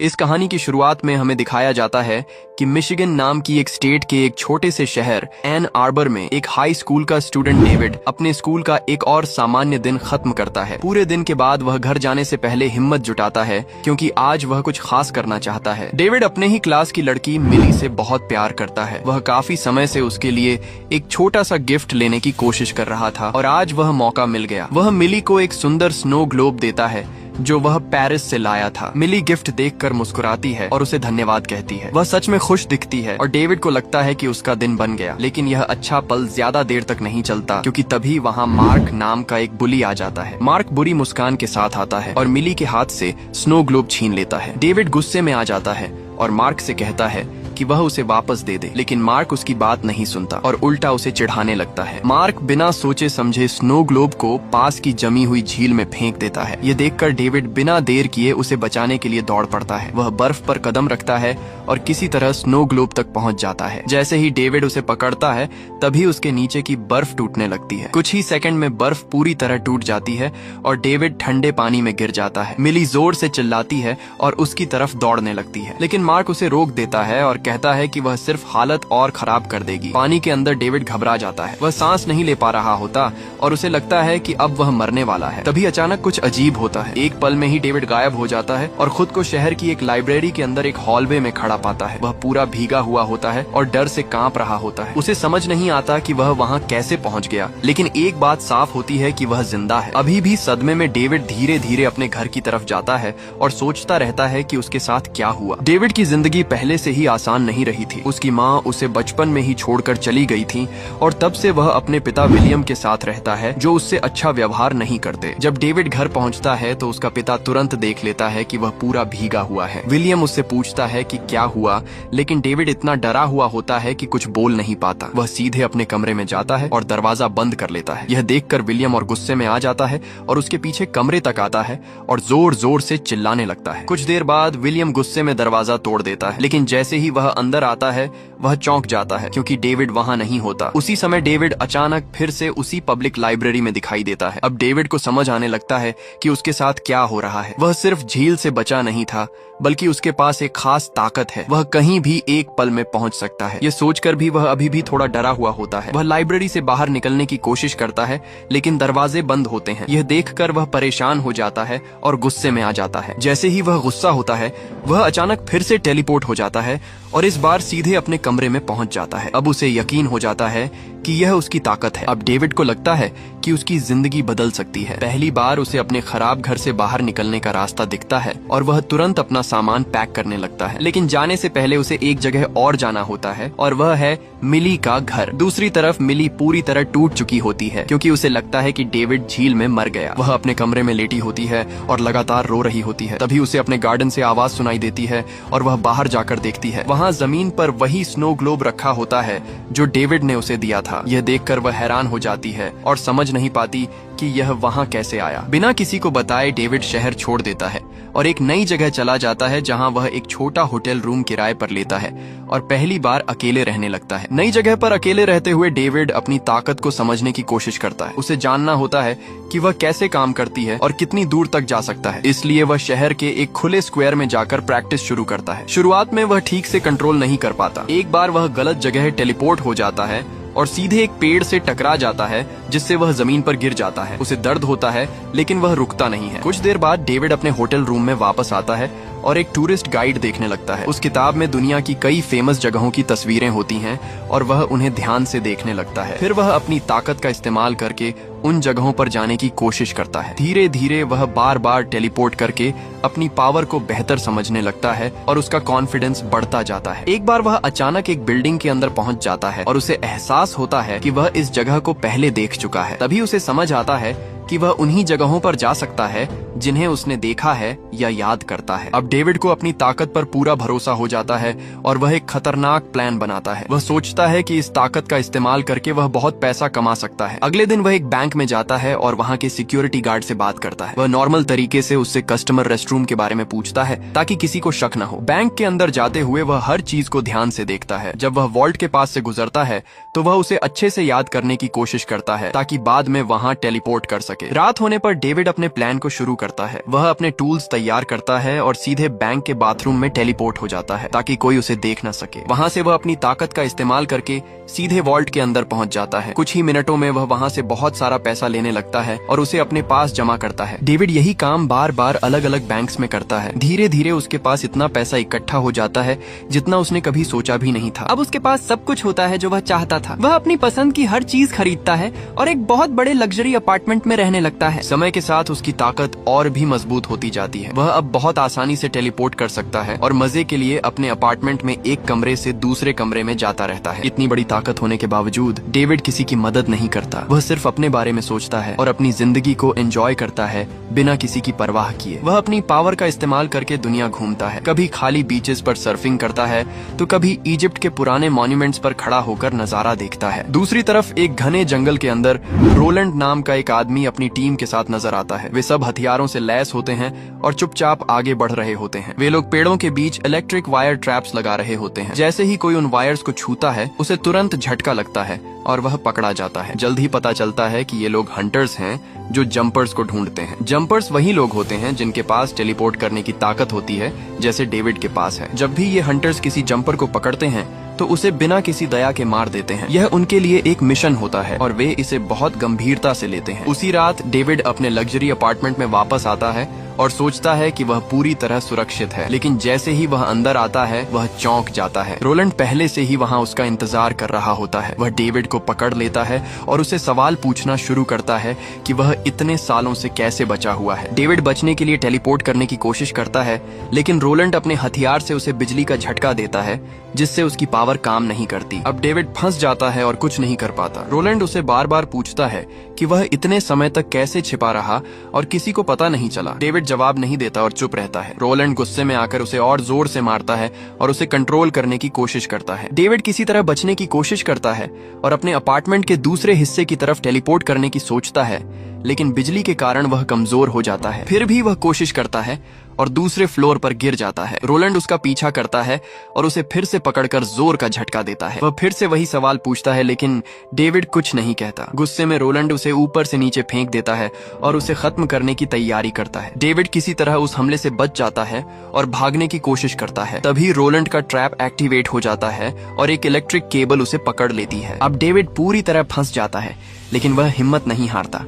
इस कहानी की शुरुआत में हमें दिखाया जाता है कि मिशिगन नाम की एक स्टेट के एक छोटे से शहर एन आर्बर में एक हाई स्कूल का स्टूडेंट डेविड अपने स्कूल का एक और सामान्य दिन खत्म करता है। पूरे दिन के बाद वह घर जाने से पहले हिम्मत जुटाता है क्योंकि आज वह कुछ खास करना चाहता है। डेविड अपने ही क्लास की लड़की मिली से बहुत प्यार करता है। वह काफी समय से उसके लिए एक छोटा सा गिफ्ट लेने की कोशिश कर रहा था और आज वह मौका मिल गया। वह मिली को एक सुंदर स्नो ग्लोब देता है जो वह पेरिस से लाया था। मिली गिफ्ट देखकर मुस्कुराती है और उसे धन्यवाद कहती है। वह सच में खुश दिखती है और डेविड को लगता है कि उसका दिन बन गया। लेकिन यह अच्छा पल ज्यादा देर तक नहीं चलता क्योंकि तभी वहाँ मार्क नाम का एक बुली आ जाता है। मार्क बुरी मुस्कान के साथ आता है और मिली के हाथ से स्नो ग्लोब छीन लेता है। डेविड गुस्से में आ जाता है और मार्क से कहता है कि वह उसे वापस दे दे, लेकिन मार्क उसकी बात नहीं सुनता और उल्टा उसे चिढ़ाने लगता है। मार्क बिना सोचे समझे स्नो ग्लोब को पास की जमी हुई झील में फेंक देता है। ये देखकर डेविड बिना देर किए उसे बचाने के लिए दौड़ पड़ता है। वह बर्फ पर कदम रखता है और किसी तरह स्नो ग्लोब तक पहुंच जाता है। जैसे ही डेविड उसे पकड़ता है तभी उसके नीचे की बर्फ टूटने लगती है। कुछ ही सेकंड में बर्फ पूरी तरह टूट जाती है और डेविड ठंडे पानी में गिर जाता है। मिली जोर से चिल्लाती है और उसकी तरफ दौड़ने लगती है, लेकिन मार्क उसे रोक देता है और कहता है कि वह सिर्फ हालत और खराब कर देगी। पानी के अंदर डेविड घबरा जाता है। वह सांस नहीं ले पा रहा होता और उसे लगता है कि अब वह मरने वाला है। तभी अचानक कुछ अजीब होता है। एक पल में ही डेविड गायब हो जाता है और खुद को शहर की एक लाइब्रेरी के अंदर एक हॉलवे में खड़ा पाता है। वह पूरा भीगा हुआ होता है और डर से कांप रहा होता है। उसे समझ नहीं आता कि वह वहाँ कैसे पहुँच गया, लेकिन एक बात साफ होती है कि वह जिंदा है। अभी भी सदमे में डेविड धीरे धीरे अपने घर की तरफ जाता है और सोचता रहता है कि उसके साथ क्या हुआ। डेविड की जिंदगी पहले से ही आसान नहीं रही थी। उसकी माँ उसे बचपन में ही छोड़कर चली गई थी और तब से वह अपने पिता विलियम के साथ रहता है जो उससे अच्छा व्यवहार नहीं करते। जब डेविड घर पहुंचता है तो उसका पिता तुरंत देख लेता है कि वह पूरा भीगा हुआ है। विलियम उससे पूछता है कि क्या हुआ, लेकिन डेविड इतना डरा हुआ होता है कि कुछ बोल नहीं पाता। वह सीधे अपने कमरे में जाता है और दरवाजा बंद कर लेता है। यह देखकर विलियम और गुस्से में आ जाता है और उसके पीछे कमरे तक आता है और जोर जोर से चिल्लाने लगता है। कुछ देर बाद विलियम गुस्से में दरवाजा तोड़ देता है, लेकिन जैसे ही वह अंदर आता है वह चौंक जाता है क्योंकि डेविड वहाँ नहीं होता। उसी समय डेविड अचानक फिर से उसी पब्लिक लाइब्रेरी में दिखाई देता है। अब डेविड को समझ आने लगता है कि उसके साथ क्या हो रहा है। वह सिर्फ झील से बचा नहीं था बल्कि उसके पास एक खास ताकत है। वह कहीं भी एक पल में पहुंच सकता है। ये सोचकर भी वह अभी भी थोड़ा डरा हुआ होता है। वह लाइब्रेरी से बाहर निकलने की कोशिश करता है लेकिन दरवाजे बंद होते हैं। यह देखकर वह परेशान हो जाता है और गुस्से में आ जाता है। जैसे ही वह गुस्सा होता है वह अचानक फिर से टेलीपोर्ट हो जाता है और इस बार सीधे अपने कमरे में पहुंच जाता है। अब उसे यकीन हो जाता है कि यह उसकी ताकत है। अब डेविड को लगता है कि उसकी जिंदगी बदल सकती है। पहली बार उसे अपने खराब घर से बाहर निकलने का रास्ता दिखता है और वह तुरंत अपना सामान पैक करने लगता है। लेकिन जाने से पहले उसे एक जगह और जाना होता है और वह है मिली का घर। दूसरी तरफ मिली पूरी तरह टूट चुकी होती है क्योंकि उसे लगता है कि डेविड झील में मर गया। वह अपने कमरे में लेटी होती है और लगातार रो रही होती है। तभी उसे अपने गार्डन से आवाज सुनाई देती है और वह बाहर जाकर देखती है। वहाँ जमीन पर वही स्नो ग्लोब रखा होता है जो डेविड ने उसे दिया था। यह देखकर वह हैरान हो जाती है और समझ नहीं पाती कि यह वहाँ कैसे आया। बिना किसी को बताए डेविड शहर छोड़ देता है और एक नई जगह चला जाता है जहाँ वह एक छोटा होटल रूम किराए पर लेता है और पहली बार अकेले रहने लगता है। नई जगह पर अकेले रहते हुए डेविड अपनी ताकत को समझने की कोशिश करता है। उसे जानना होता है कि वह कैसे काम करती है और कितनी दूर तक जा सकता है। इसलिए वह शहर के एक खुले स्क्वायर में जाकर प्रैक्टिस शुरू करता है। शुरुआत में वह ठीक से कंट्रोल नहीं कर पाता। एक बार वह गलत जगह टेलीपोर्ट हो जाता है और सीधे एक पेड़ से टकरा जाता है जिससे वह जमीन पर गिर जाता है। उसे दर्द होता है लेकिन वह रुकता नहीं है। कुछ देर बाद डेविड अपने होटल रूम में वापस आता है और एक टूरिस्ट गाइड देखने लगता है। उस किताब में दुनिया की कई फेमस जगहों की तस्वीरें होती हैं और वह उन्हें ध्यान से देखने लगता है। फिर वह अपनी ताकत का इस्तेमाल करके उन जगहों पर जाने की कोशिश करता है। धीरे धीरे वह बार बार टेलीपोर्ट करके अपनी पावर को बेहतर समझने लगता है और उसका कॉन्फिडेंस बढ़ता जाता है। एक बार वह अचानक एक बिल्डिंग के अंदर पहुंच जाता है और उसे एहसास होता है कि वह इस जगह को पहले देख चुका है। तभी उसे समझ आता है कि वह उन्हीं जगहों पर जा सकता है जिन्हें उसने देखा है या याद करता है। अब डेविड को अपनी ताकत पर पूरा भरोसा हो जाता है और वह एक खतरनाक प्लान बनाता है। वह सोचता है कि इस ताकत का इस्तेमाल करके वह बहुत पैसा कमा सकता है। अगले दिन वह एक बैंक में जाता है और वहाँ के सिक्योरिटी गार्ड से बात करता है। वह नॉर्मल तरीके से उससे कस्टमर रेस्टरूम के बारे में पूछता है ताकि किसी को शक न हो। बैंक के अंदर जाते हुए वह हर चीज को ध्यान से देखता है। जब वह वॉल्ट के पास से गुजरता है तो वह उसे अच्छे से याद करने की कोशिश करता है ताकि बाद में वहाँ टेलीपोर्ट कर सके। सके। रात होने पर डेविड अपने प्लान को शुरू करता है। वह अपने टूल्स तैयार करता है और सीधे बैंक के बाथरूम में टेलीपोर्ट हो जाता है ताकि कोई उसे देख न सके। वहां से वह अपनी ताकत का इस्तेमाल करके सीधे वॉल्ट के अंदर पहुंच जाता है। कुछ ही मिनटों में वह वहां से बहुत सारा पैसा लेने लगता है और उसे अपने पास जमा करता है। डेविड यही काम बार बार अलग अलग बैंक्स में करता है। धीरे धीरे उसके पास इतना पैसा इकट्ठा हो जाता है जितना उसने कभी सोचा भी नहीं था। अब उसके पास सब कुछ होता है जो वह चाहता था। वह अपनी पसंद की हर चीज खरीदता है और एक बहुत बड़े लग्जरी अपार्टमेंट में रहने लगता है। समय के साथ उसकी ताकत और भी मजबूत होती जाती है। वह अब बहुत आसानी से टेलीपोर्ट कर सकता है और मजे के लिए अपने अपार्टमेंट में एक कमरे से दूसरे कमरे में जाता रहता है। इतनी बड़ी ताकत होने के बावजूद डेविड किसी की मदद नहीं करता। वह सिर्फ अपने बारे में सोचता है और अपनी जिंदगी को एंजॉय करता है बिना किसी की परवाह किए। वह अपनी पावर का इस्तेमाल करके दुनिया घूमता है। कभी खाली बीचेस पर सर्फिंग करता है तो कभी इजिप्ट के पुराने मॉन्यूमेंट्स पर खड़ा होकर नजारा देखता है। दूसरी तरफ एक घने जंगल के अंदर रोलैंड नाम का एक आदमी अपनी टीम के साथ नजर आता है। वे सब हथियारों से लैस होते हैं और चुपचाप आगे बढ़ रहे होते हैं। वे लोग पेड़ों के बीच इलेक्ट्रिक वायर ट्रैप्स लगा रहे होते हैं। जैसे ही कोई उन वायर्स को छूता है उसे तुरंत झटका लगता है और वह पकड़ा जाता है। जल्द ही पता चलता है कि ये लोग हंटर्स हैं जो जंपर्स को ढूंढते हैं। जंपर्स वही लोग होते हैं जिनके पास टेलीपोर्ट करने की ताकत होती है, जैसे डेविड के पास है। जब भी ये हंटर्स किसी जंपर को पकड़ते हैं तो उसे बिना किसी दया के मार देते हैं। यह उनके लिए एक मिशन होता है और वे इसे बहुत गंभीरता से लेते हैं। उसी रात डेविड अपने लग्जरी अपार्टमेंट में वापस आता है और सोचता है कि वह पूरी तरह सुरक्षित है, लेकिन जैसे ही वह अंदर आता है वह चौंक जाता है। रोलैंड पहले से ही वहां उसका इंतजार कर रहा होता है। वह डेविड को पकड़ लेता है और उसे सवाल पूछना शुरू करता है कि वह इतने सालों से कैसे बचा हुआ है। डेविड बचने के लिए टेलीपोर्ट करने की कोशिश करता है, लेकिन रोलैंड अपने हथियार से उसे बिजली का झटका देता है जिससे उसकी पावर काम नहीं करती। अब डेविड फंस जाता है और कुछ नहीं कर पाता। रोलैंड उसे बार बार पूछता है कि वह इतने समय तक कैसे छिपा रहा और किसी को पता नहीं चला। डेविड जवाब नहीं देता और चुप रहता है। रोलैंड गुस्से में आकर उसे और जोर से मारता है और उसे कंट्रोल करने की कोशिश करता है। डेविड किसी तरह बचने की कोशिश करता है और अपने अपार्टमेंट के दूसरे हिस्से की तरफ टेलीपोर्ट करने की सोचता है, लेकिन बिजली के कारण वह कमजोर हो जाता है। फिर भी वह कोशिश करता है और दूसरे फ्लोर पर गिर जाता है। रोलैंड उसका पीछा करता है और उसे फिर से पकड़कर जोर का झटका देता है। वह फिर से वही सवाल पूछता है, लेकिन डेविड कुछ नहीं कहता। गुस्से में रोलैंड उसे ऊपर से नीचे फेंक देता है और उसे खत्म करने की तैयारी करता है। डेविड किसी तरह उस हमले से बच जाता है और भागने की कोशिश करता है। तभी रोलैंड का ट्रैप एक्टिवेट हो जाता है और एक इलेक्ट्रिक केबल उसे पकड़ लेती है। अब डेविड पूरी तरह फंस जाता है, लेकिन वह हिम्मत नहीं हारता।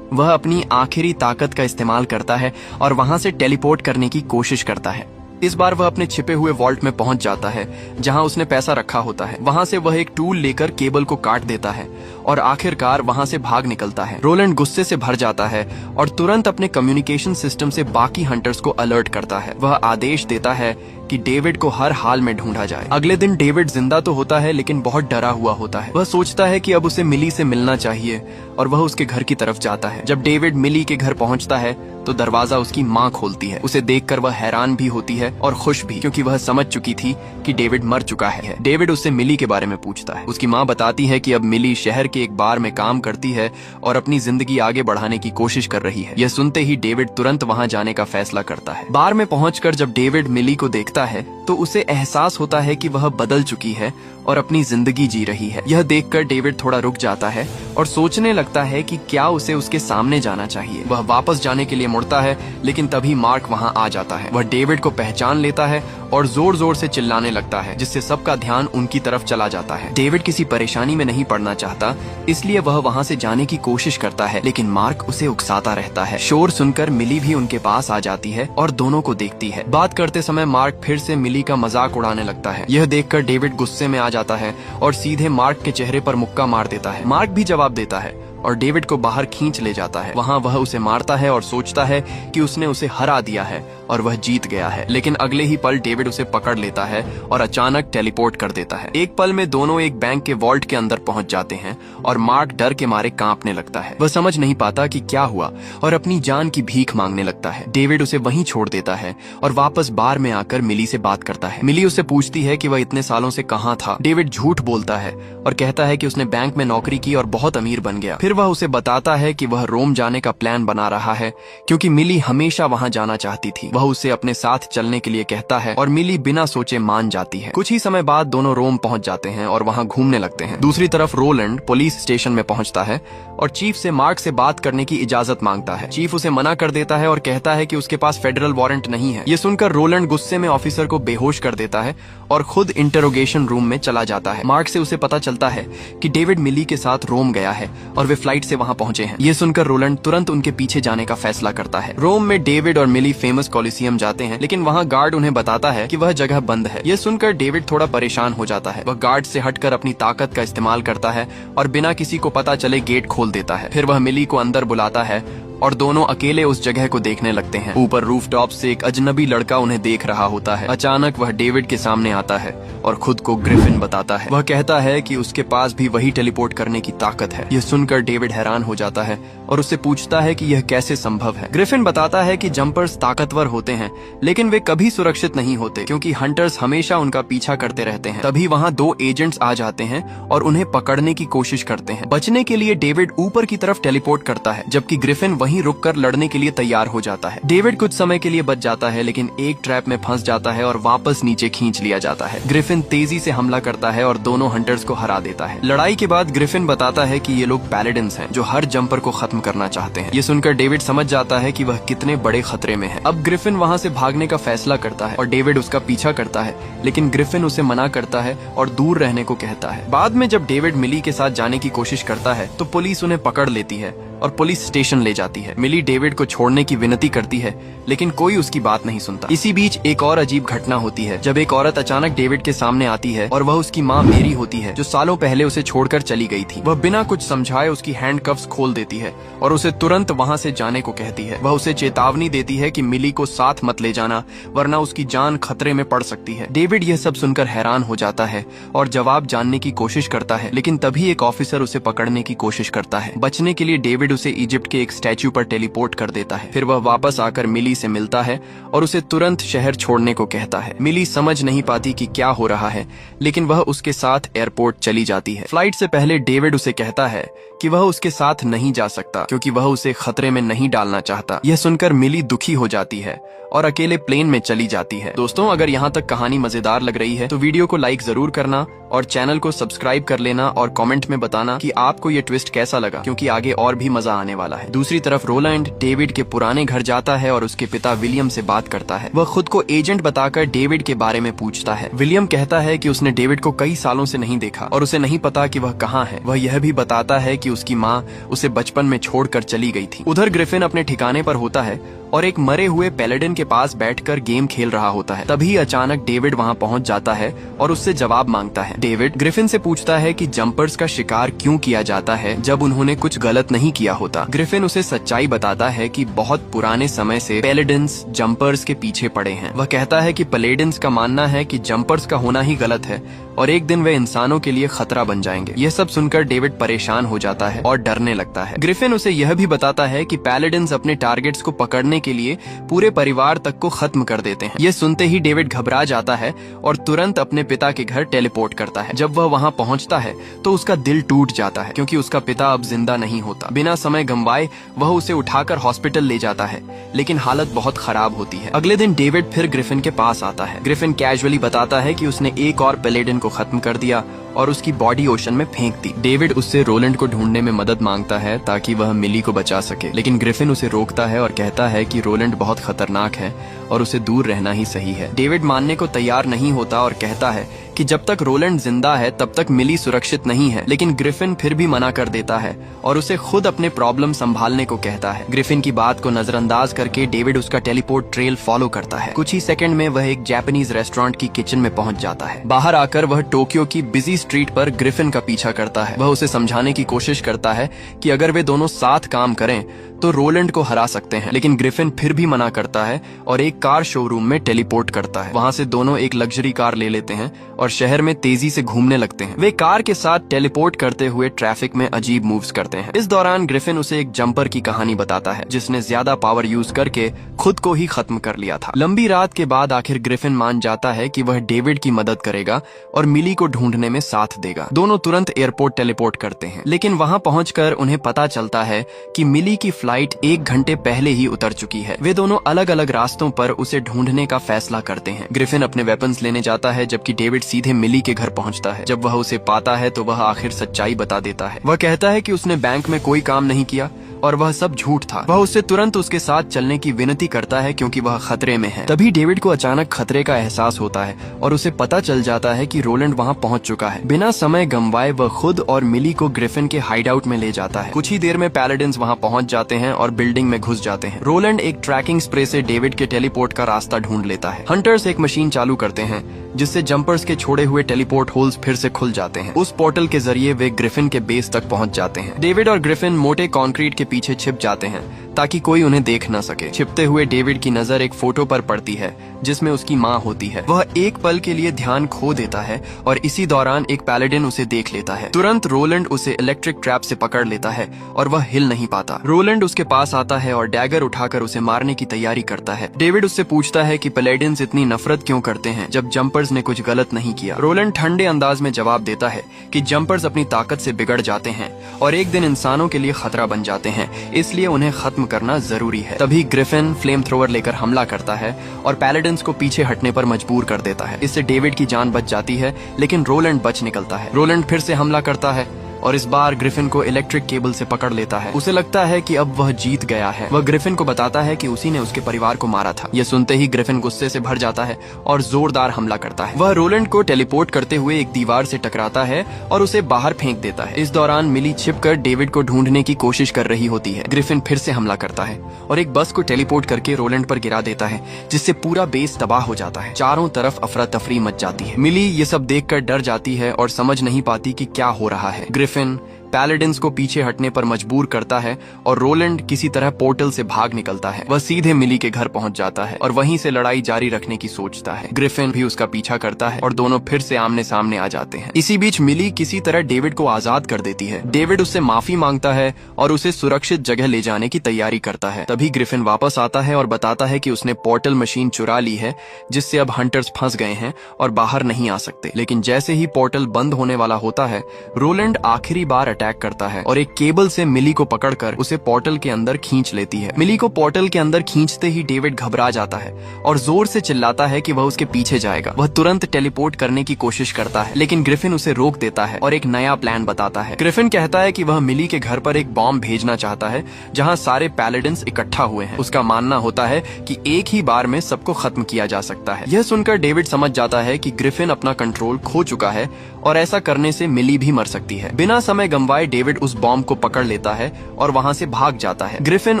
वह अपनी आखिरी ताकत का इस्तेमाल करता है और वहां से टेलीपोर्ट करने की कोशिश करता है। इस बार वह अपने छिपे हुए वॉल्ट में पहुंच जाता है जहां उसने पैसा रखा होता है। वहां से वह एक टूल लेकर केबल को काट देता है और आखिरकार वहां से भाग निकलता है। रोलैंड गुस्से से भर जाता है और तुरंत अपने कम्युनिकेशन सिस्टम से बाकी हंटर्स को अलर्ट करता है। वह आदेश देता है कि डेविड को हर हाल में ढूंढा जाए। अगले दिन डेविड जिंदा तो होता है, लेकिन बहुत डरा हुआ होता है। वह सोचता है कि अब उसे मिली से मिलना चाहिए और वह उसके घर की तरफ जाता है। जब डेविड मिली के घर पहुंचता है तो दरवाजा उसकी माँ खोलती है। उसे देखकर वह हैरान भी होती है और खुश भी, क्योंकि वह समझ चुकी थी कि डेविड मर चुका है। डेविड उससे मिली के बारे में पूछता है। उसकी माँ बताती है कि अब मिली शहर के एक बार में काम करती है और अपनी जिंदगी आगे बढ़ाने की कोशिश कर रही है। यह सुनते ही डेविड तुरंत वहां जाने का फैसला करता है। बार में पहुंचकर जब डेविड मिली को देखता है तो उसे एहसास होता है कि वह बदल चुकी है और अपनी जिंदगी जी रही है। यह देखकर डेविड थोड़ा रुक जाता है और सोचने लगता है कि क्या उसे उसके सामने जाना चाहिए। वह वापस जाने के लिए मुड़ता है, लेकिन तभी मार्क वहां आ जाता है। वह डेविड को पहचान लेता है और जोर जोर से चिल्लाने लगता है, जिससे सबका ध्यान उनकी तरफ चला जाता है। डेविड किसी परेशानी में नहीं पड़ना चाहता, इसलिए वह वहां से जाने की कोशिश करता है, लेकिन मार्क उसे उकसाता रहता है। शोर सुनकर मिली भी उनके पास आ जाती है और दोनों को देखती है। बात करते समय मार्क फिर से मिली का मजाक उड़ाने लगता है। यह देखकर डेविड गुस्से में आ जाता है और सीधे मार्क के चेहरे पर मुक्का मार देता है। मार्क भी जवाब देता है और डेविड को बाहर खींच ले जाता है। वहां वह उसे मारता है और सोचता है कि उसने उसे हरा दिया है और वह जीत गया है, लेकिन अगले ही पल डेविड उसे पकड़ लेता है और अचानक टेलीपोर्ट कर देता है। एक पल में दोनों एक बैंक के वॉल्ट के अंदर पहुंच जाते हैं और मार्क डर के मारे कांपने लगता है। वह समझ नहीं पाता कि क्या हुआ और अपनी जान की भीख मांगने लगता है। डेविड उसे वहीं छोड़ देता है और वापस बार में आकर मिली से बात करता है। मिली उससे पूछती है कि वह इतने सालों से कहाँ था। डेविड झूठ बोलता है और कहता है कि उसने बैंक में नौकरी की और बहुत अमीर बन गया। फिर वह उसे बताता है कि वह रोम जाने का प्लान बना रहा है, क्योंकि मिली हमेशा वहां जाना चाहती थी। वह उसे अपने साथ चलने के लिए कहता है और मिली बिना सोचे मान जाती है। कुछ ही समय बाद दोनों रोम पहुंच जाते हैं और वहां घूमने लगते हैं। दूसरी तरफ रोलैंड पुलिस स्टेशन में पहुंचता है और चीफ से मार्क से बात करने की इजाजत मांगता है। चीफ उसे मना कर देता है और कहता है कि उसके पास फेडरल वारंट नहीं है। ये सुनकर रोलैंड गुस्से में ऑफिसर को बेहोश कर देता है और खुद इंटरोगेशन रूम में चला जाता है। मार्क से उसे पता चलता है कि डेविड मिली के साथ रोम गया है और वे फ्लाइट से वहां पहुंचे हैं। ये सुनकर रोलैंड तुरंत उनके पीछे जाने का फैसला करता है। रोम में डेविड और मिली फेमस कॉलिसियम जाते हैं, लेकिन वहां गार्ड उन्हें बताता है कि वह जगह बंद है। ये सुनकर डेविड थोड़ा परेशान हो जाता है। वह गार्ड से हटकर अपनी ताकत का इस्तेमाल करता है और बिना किसी को पता चले गेट खोल देता है। फिर वह मिली को अंदर बुलाता है और दोनों अकेले उस जगह को देखने लगते हैं। ऊपर रूफटॉप से एक अजनबी लड़का उन्हें देख रहा होता है। अचानक वह डेविड के सामने आता है और खुद को ग्रिफिन बताता है। वह कहता है कि उसके पास भी वही टेलीपोर्ट करने की ताकत है। यह सुनकर डेविड हैरान हो जाता है और उससे पूछता है कि यह कैसे संभव है। ग्रिफिन बताता है कि जंपर्स ताकतवर होते हैं, लेकिन वे कभी सुरक्षित नहीं होते क्योंकि हंटर्स हमेशा उनका पीछा करते रहते हैं। तभी वहाँ 2 एजेंट्स आ जाते हैं और उन्हें पकड़ने की कोशिश करते हैं। बचने के लिए डेविड ऊपर की तरफ टेलीपोर्ट करता है, जबकि ग्रिफिन वहीं रुककर लड़ने के लिए तैयार हो जाता है। डेविड कुछ समय के लिए बच जाता है, लेकिन एक ट्रैप में फंस जाता है और वापस नीचे खींच लिया जाता है। ग्रिफिन तेजी से हमला करता है और दोनों हंटर्स को हरा देता है। लड़ाई के बाद ग्रिफिन बताता है कि ये लोग पैलेडिन्स हैं जो हर जंपर को खत्म करना चाहते हैं। ये सुनकर डेविड समझ जाता है कि वह कितने बड़े खतरे में है। अब ग्रिफिन वहाँ से भागने का फैसला करता है और डेविड उसका पीछा करता है, लेकिन ग्रिफिन उसे मना करता है और दूर रहने को कहता है। बाद में जब डेविड मिली के साथ जाने की कोशिश करता है तो पुलिस उन्हें पकड़ लेती है और पुलिस स्टेशन ले जाती है। मिली डेविड को छोड़ने की विनती करती है, लेकिन कोई उसकी बात नहीं सुनता। इसी बीच एक और अजीब घटना होती है जब एक औरत अचानक डेविड के सामने आती है और वह उसकी माँ मेरी होती है, जो सालों पहले उसे छोड़कर चली गई थी। वह बिना कुछ समझाए उसकी हैंडकफ्स खोल देती है और उसे तुरंत वहाँ से जाने को कहती है। वह उसे चेतावनी देती है कि मिली को साथ मत ले जाना, वरना उसकी जान खतरे में पड़ सकती है। डेविड यह सब सुनकर हैरान हो जाता है और जवाब जानने की कोशिश करता है, लेकिन तभी एक ऑफिसर उसे पकड़ने की कोशिश करता है। बचने के लिए डेविड उसे इजिप्ट के एक स्टैच्यू पर टेलीपोर्ट कर देता है। फिर वह वापस आकर मिली से मिलता है और उसे तुरंत शहर छोड़ने को कहता है। मिली समझ नहीं पाती कि क्या हो रहा है, लेकिन वह उसके साथ एयरपोर्ट चली जाती है। फ्लाइट से पहले डेविड उसे कहता है कि वह उसके साथ नहीं जा सकता क्योंकि वह उसे खतरे में नहीं डालना चाहता। यह सुनकर मिली दुखी हो जाती है और अकेले प्लेन में चली जाती है। दोस्तों, अगर यहाँ तक कहानी मजेदार लग रही है तो वीडियो को लाइक जरूर करना और चैनल को सब्सक्राइब कर लेना और कमेंट में बताना कि आपको ये ट्विस्ट कैसा लगा, क्योंकि आगे और भी मजा आने वाला है। दूसरी तरफ रोलैंड डेविड के पुराने घर जाता है और उसके पिता विलियम से बात करता है। वह खुद को एजेंट बताकर डेविड के बारे में पूछता है। विलियम कहता है कि उसने डेविड को कई सालों से नहीं देखा और उसे नहीं पता कि वह कहाँ है। वह यह भी बताता है कि उसकी माँ उसे बचपन में छोड़कर चली गई थी। उधर ग्रिफिन अपने ठिकाने पर होता है और एक मरे हुए पैलेडिन के पास बैठकर गेम खेल रहा होता है। तभी अचानक डेविड वहां पहुंच जाता है और उससे जवाब मांगता है। डेविड ग्रिफिन से पूछता है कि जंपर्स का शिकार क्यों किया जाता है जब उन्होंने कुछ गलत नहीं किया होता। ग्रिफिन उसे सच्चाई बताता है कि बहुत पुराने समय से पैलेडिन्स जंपर्स के पीछे पड़े हैं। वह कहता है कि पैलेडिन्स का मानना है कि जंपर्स का होना ही गलत है और एक दिन वे इंसानों के लिए खतरा बन जाएंगे। यह सब सुनकर डेविड परेशान हो जाता है और डरने लगता है। ग्रिफिन उसे यह भी बताता है कि पैलेडिन्स अपने टारगेट्स को पकड़ने के लिए पूरे परिवार तक को खत्म कर देते हैं। यह सुनते ही डेविड घबरा जाता है और तुरंत अपने पिता के घर टेलीपोर्ट करता है। जब वह वहां पहुंचता है तो उसका दिल टूट जाता है क्योंकि उसका पिता अब जिंदा नहीं होता। बिना समय गंवाए वह उसे उठाकर हॉस्पिटल ले जाता है, लेकिन हालत बहुत खराब होती है। अगले दिन डेविड फिर ग्रिफिन के पास आता है। ग्रिफिन कैजुअली बताता है कि उसने एक और पैलेडिन को खत्म कर दिया और उसकी बॉडी ओशन में फेंक दी। डेविड उससे रोलैंड को ढूंढने में मदद मांगता है ताकि वह मिली को बचा सके, लेकिन ग्रिफिन उसे रोकता है और कहता है कि रोलैंड बहुत खतरनाक है और उसे दूर रहना ही सही है। डेविड मानने को तैयार नहीं होता और कहता है कि जब तक रोलैंड जिंदा है तब तक मिली सुरक्षित नहीं है, लेकिन ग्रिफिन फिर भी मना कर देता है और उसे खुद अपने प्रॉब्लम संभालने को कहता है। ग्रिफिन की बात को नजरअंदाज करके डेविड उसका टेलीपोर्ट ट्रेल फॉलो करता है। कुछ ही सेकंड में वह एक जापानीज रेस्टोरेंट की किचन में पहुंच जाता है। बाहर आकर वह टोक्यो की बिजी स्ट्रीट पर ग्रिफिन का पीछा करता है। वह उसे समझाने की कोशिश करता है कि अगर वे दोनों साथ काम करें तो रोलैंड को हरा सकते हैं, लेकिन ग्रिफिन फिर भी मना करता है और एक कार शोरूम में टेलीपोर्ट करता है। वहां से दोनों एक लग्जरी कार ले लेते हैं और शहर में तेजी से घूमने लगते हैं। वे कार के साथ टेलीपोर्ट करते हुए ट्रैफिक में अजीब मूव्स करते हैं। इस दौरान ग्रिफिन उसे एक जंपर की कहानी बताता है जिसने ज्यादा पावर यूज करके खुद को ही खत्म कर लिया था। लंबी रात के बाद आखिर ग्रिफिन मान जाता है कि वह डेविड की मदद करेगा और मिली को ढूंढने में साथ देगा। दोनों तुरंत एयरपोर्ट टेलीपोर्ट करते हैं, लेकिन वहां पहुंचकर उन्हें पता चलता है कि मिली की फ्लाइट 1 घंटे पहले ही उतर चुकी है। वे दोनों अलग अलग रास्तों पर पर उसे ढूंढने का फैसला करते हैं। ग्रिफिन अपने वेपन्स लेने जाता है जबकि डेविड सीधे मिली के घर पहुंचता है। जब वह उसे पाता है तो वह आखिर सच्चाई बता देता है। वह कहता है कि उसने बैंक में कोई काम नहीं किया और वह सब झूठ था। वह उससे तुरंत उसके साथ चलने की विनती करता है क्योंकि वह खतरे में है। तभी डेविड को अचानक खतरे का एहसास होता है और उसे पता चल जाता है कि रोलैंड वहां पहुंच चुका है। बिना समय गंवाए वह खुद और मिली को ग्रिफिन के हाइडआउट में ले जाता है। कुछ ही देर में पैलेडिन्स वहां पहुंच जाते हैं और बिल्डिंग में घुस जाते हैं। रोलैंड एक ट्रैकिंग स्प्रे से डेविड के टेलीपोर्ट का रास्ता ढूंढ लेता है। हंटर्स एक मशीन चालू करते हैं जिससे जंपर्स के छोड़े हुए टेलीपोर्ट होल्स फिर से खुल जाते हैं। उस पोर्टल के जरिए वे ग्रिफिन के बेस तक पहुंच जाते हैं। डेविड और ग्रिफिन मोटे कंक्रीट के पीछे छिप जाते हैं ताकि कोई उन्हें देख न सके। छिपते हुए डेविड की नजर एक फोटो पर पड़ती है जिसमें उसकी माँ होती है। वह एक पल के लिए ध्यान खो देता है और इसी दौरान एक पैलेडिन उसे देख लेता है। तुरंत रोलैंड उसे इलेक्ट्रिक ट्रैप से पकड़ लेता है और वह हिल नहीं पाता। रोलैंड उसके पास आता है और डैगर उठाकर उसे मारने की तैयारी करता है। डेविड उससे पूछता है कि पैलेडिन्स इतनी नफरत क्यों करते हैं जब जंपर्स ने कुछ गलत नहीं किया। रोलैंड ठंडे अंदाज में जवाब देता है कि जंपर्स अपनी ताकत से बिगड़ जाते हैं और एक दिन इंसानों के लिए खतरा बन जाते हैं, इसलिए उन्हें खत्म करना जरूरी है। तभी ग्रिफिन फ्लेम थ्रोवर लेकर हमला करता है और पैलेडिन्स को पीछे हटने पर मजबूर कर देता है। इससे डेविड की जान बच जाती है लेकिन रोलैंड बच निकलता है। रोलैंड फिर से हमला करता है और इस बार ग्रिफिन को इलेक्ट्रिक केबल से पकड़ लेता है। उसे लगता है कि अब वह जीत गया है। वह ग्रिफिन को बताता है कि उसी ने उसके परिवार को मारा था। यह सुनते ही ग्रिफिन गुस्से से भर जाता है और जोरदार हमला करता है। वह रोलैंड को टेलीपोर्ट करते हुए एक दीवार से टकराता है और उसे बाहर फेंक देता है। इस दौरान मिली छिपकर डेविड को ढूंढने की कोशिश कर रही होती है। ग्रिफिन फिर से हमला करता है और एक बस को टेलीपोर्ट करके रोलैंड पर गिरा देता है जिससे पूरा बेस तबाह हो जाता है। चारों तरफ अफरा तफरी मच जाती है। मिली ये सब देखकर डर जाती है और समझ नहीं पाती कि क्या हो रहा है। ग्रिफिन पैलेडिन्स को पीछे हटने पर मजबूर करता है और रोलैंड किसी तरह पोर्टल से भाग निकलता है। वह सीधे मिली के घर पहुंच जाता है और वहीं से लड़ाई जारी रखने की सोचता है। ग्रिफिन भी उसका पीछा करता है और दोनों फिर से आमने सामने आ जाते हैं। इसी बीच मिली किसी तरह डेविड को आजाद कर देती है। डेविड उससे माफी मांगता है और उसे सुरक्षित जगह ले जाने की तैयारी करता है। तभी ग्रिफिन वापस आता है और बताता है कि उसने पोर्टल मशीन चुरा ली है जिससे अब हंटर्स फंस गए हैं और बाहर नहीं आ सकते। लेकिन जैसे ही पोर्टल बंद होने वाला होता है रोलैंड आखिरी बार अटैक करता है और एक केबल से मिली को पकड़कर उसे पोर्टल के अंदर खींच लेती है। मिली को पोर्टल के अंदर खींचते ही डेविड घबरा जाता है और जोर से चिल्लाता है कि वह उसके पीछे जाएगा। वह तुरंत टेलीपोर्ट करने की कोशिश करता है लेकिन ग्रिफिन उसे रोक देता है और एक नया प्लान बताता है। ग्रिफिन कहता है कि वह मिली के घर पर एक बॉम्ब भेजना चाहता है जहां सारे पैलेडिन्स इकट्ठा हुए हैं। उसका मानना होता है कि एक ही बार में सबको खत्म किया जा सकता है। यह सुनकर डेविड समझ जाता है कि ग्रिफिन अपना कंट्रोल खो चुका है और ऐसा करने से मिली भी मर सकती है। बिना समय गंवाए डेविड उस बॉम्ब को पकड़ लेता है और वहां से भाग जाता है। ग्रिफिन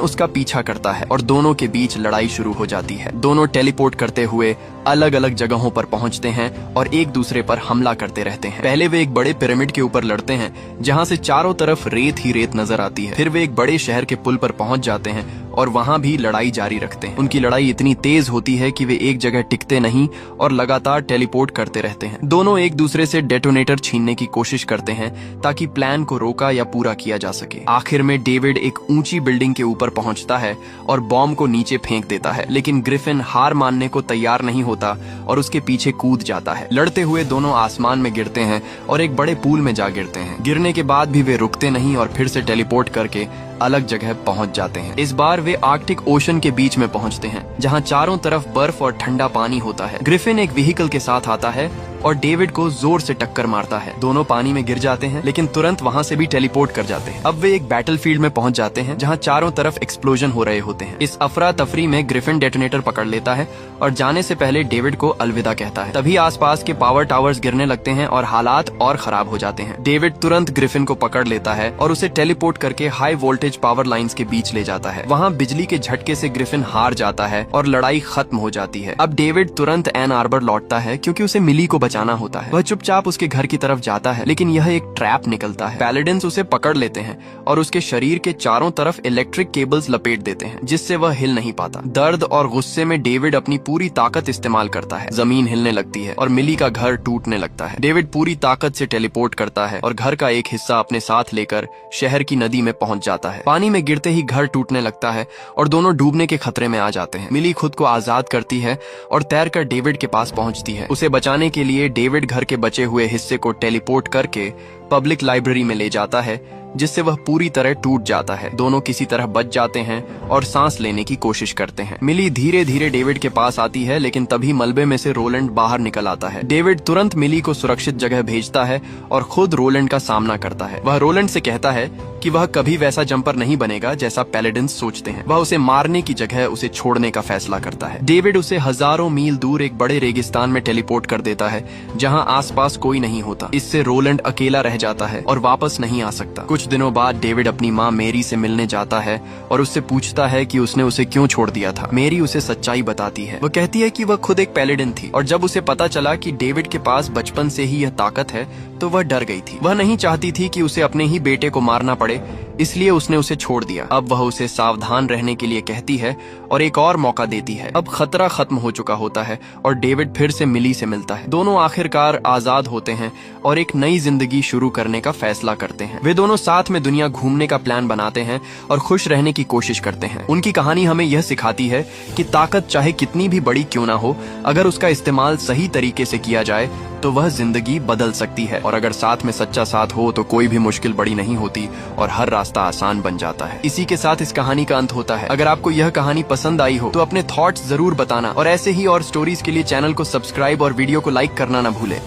उसका पीछा करता है और दोनों के बीच लड़ाई शुरू हो जाती है। दोनों टेलीपोर्ट करते हुए अलग अलग जगहों पर पहुंचते हैं और एक दूसरे पर हमला करते रहते हैं। पहले वे एक बड़े पिरामिड के ऊपर लड़ते हैं जहां से चारों तरफ रेत ही रेत नजर आती है। फिर वे एक बड़े शहर के पुल पर पहुंच जाते हैं और वहां भी लड़ाई जारी रखते हैं। उनकी लड़ाई इतनी तेज होती है कि वे एक जगह टिकते नहीं और लगातार टेलीपोर्ट करते रहते हैं। दोनों एक दूसरे से डेटोनेटर छीनने की कोशिश करते हैं ताकि प्लान को रोका या पूरा किया जा सके। आखिर में डेविड एक ऊंची बिल्डिंग के ऊपर पहुंचता है और बॉम्ब को नीचे फेंक देता है लेकिन ग्रिफिन हार मानने को तैयार नहीं होता और उसके पीछे कूद जाता है। लड़ते हुए दोनों आसमान में गिरते हैं और एक बड़े पूल में जा गिरते हैं। गिरने के बाद भी वे रुकते नहीं और फिर से टेलीपोर्ट करके अलग जगह पहुंच जाते हैं। इस बार वे आर्कटिक ओशन के बीच में पहुंचते हैं जहां चारों तरफ बर्फ और ठंडा पानी होता है। ग्रिफिन एक व्हीकल के साथ आता है और डेविड को जोर से टक्कर मारता है। दोनों पानी में गिर जाते हैं लेकिन तुरंत वहां से भी टेलीपोर्ट कर जाते हैं। अब वे एक बैटलफील्ड में पहुंच जाते हैं जहां चारों तरफ एक्सप्लोजन हो रहे होते हैं। इस अफरा तफरी में ग्रिफिन डेटोनेटर पकड़ लेता है और जाने से पहले डेविड को अलविदा कहता है। तभी आसपास के पावर टावर्स गिरने लगते हैं और हालात और खराब हो जाते हैं। डेविड तुरंत ग्रिफिन को पकड़ लेता है और उसे टेलीपोर्ट करके हाई वोल्टेज पावर लाइंस के बीच ले जाता है। वहां बिजली के झटके से ग्रिफिन हार जाता है और लड़ाई खत्म हो जाती है। अब डेविड तुरंत एन आर्बर लौटता है क्योंकि उसे मिली को बचाना होता है। वह चुपचाप उसके घर की तरफ जाता है लेकिन यह एक ट्रैप निकलता है। पैलेडिन्स उसे पकड़ लेते हैं और उसके शरीर के चारों तरफ इलेक्ट्रिक केबल्स लपेट देते हैं जिससे वह हिल नहीं पाता। दर्द और गुस्से में डेविड अपनी पूरी ताकत इस्तेमाल करता है। जमीन हिलने लगती है और मिली का घर टूटने लगता है। डेविड पूरी ताकत से टेलीपोर्ट करता है और घर का एक हिस्सा अपने साथ लेकर शहर की नदी में पहुंच जाता है। पानी में गिरते ही घर टूटने लगता है और दोनों डूबने के खतरे में आ जाते हैं। मिली खुद को आजाद करती है और तैरकर डेविड के पास पहुंचती है। उसे बचाने के लिए डेविड घर के बचे हुए हिस्से को टेलीपोर्ट करके पब्लिक लाइब्रेरी में ले जाता है जिससे वह पूरी तरह टूट जाता है। दोनों किसी तरह बच जाते हैं और सांस लेने की कोशिश करते हैं। मिली धीरे धीरे डेविड के पास आती है, लेकिन तभी मलबे में से रोलैंड बाहर निकल आता है। डेविड तुरंत मिली को सुरक्षित जगह भेजता है और खुद रोलैंड का सामना करता है। वह रोलैंड से कहता है कि वह कभी वैसा जंपर नहीं बनेगा जैसा पैलेडिन्स सोचते हैं। वह उसे मारने की जगह उसे छोड़ने का फैसला करता है। डेविड उसे हजारों मील दूर एक बड़े रेगिस्तान में टेलीपोर्ट कर देता है, जहां आसपास कोई नहीं होता। इससे रोलैंड अकेला रह जाता है और वापस नहीं आ सकता। कुछ दिनों बाद डेविड अपनी माँ मेरी से मिलने जाता है और उससे पूछता है कि उसने उसे क्यों छोड़ दिया था। मेरी उसे सच्चाई बताती है। वह कहती है कि वह खुद एक पैलेडिन थी और जब उसे पता चला कि डेविड के पास बचपन से ही यह ताकत है तो वह डर गई थी। वह नहीं चाहती थी कि उसे अपने ही बेटे को मारना पड़े, इसलिए उसने उसे छोड़ दिया। अब वह उसे सावधान रहने के लिए कहती है और एक और मौका देती है। अब खतरा खत्म हो चुका होता है और डेविड फिर से मिली से मिलता है। दोनों आखिरकार आजाद होते हैं और एक नई जिंदगी शुरू करने का फैसला करते हैं। वे दोनों साथ में दुनिया घूमने का प्लान बनाते हैं और खुश रहने की कोशिश करते हैं। उनकी कहानी हमें यह सिखाती है कि ताकत चाहे कितनी भी बड़ी क्यों ना हो, अगर उसका इस्तेमाल सही तरीके से किया जाए तो वह जिंदगी बदल सकती है। और अगर साथ में सच्चा साथ हो तो कोई भी मुश्किल बड़ी नहीं होती और हर रास्ता आसान बन जाता है। इसी के साथ इस कहानी का अंत होता है। अगर आपको यह कहानी पसंद आई हो तो अपने थॉट्स जरूर बताना और ऐसे ही और स्टोरीज के लिए चैनल को सब्सक्राइब और वीडियो को लाइक करना ना भूले।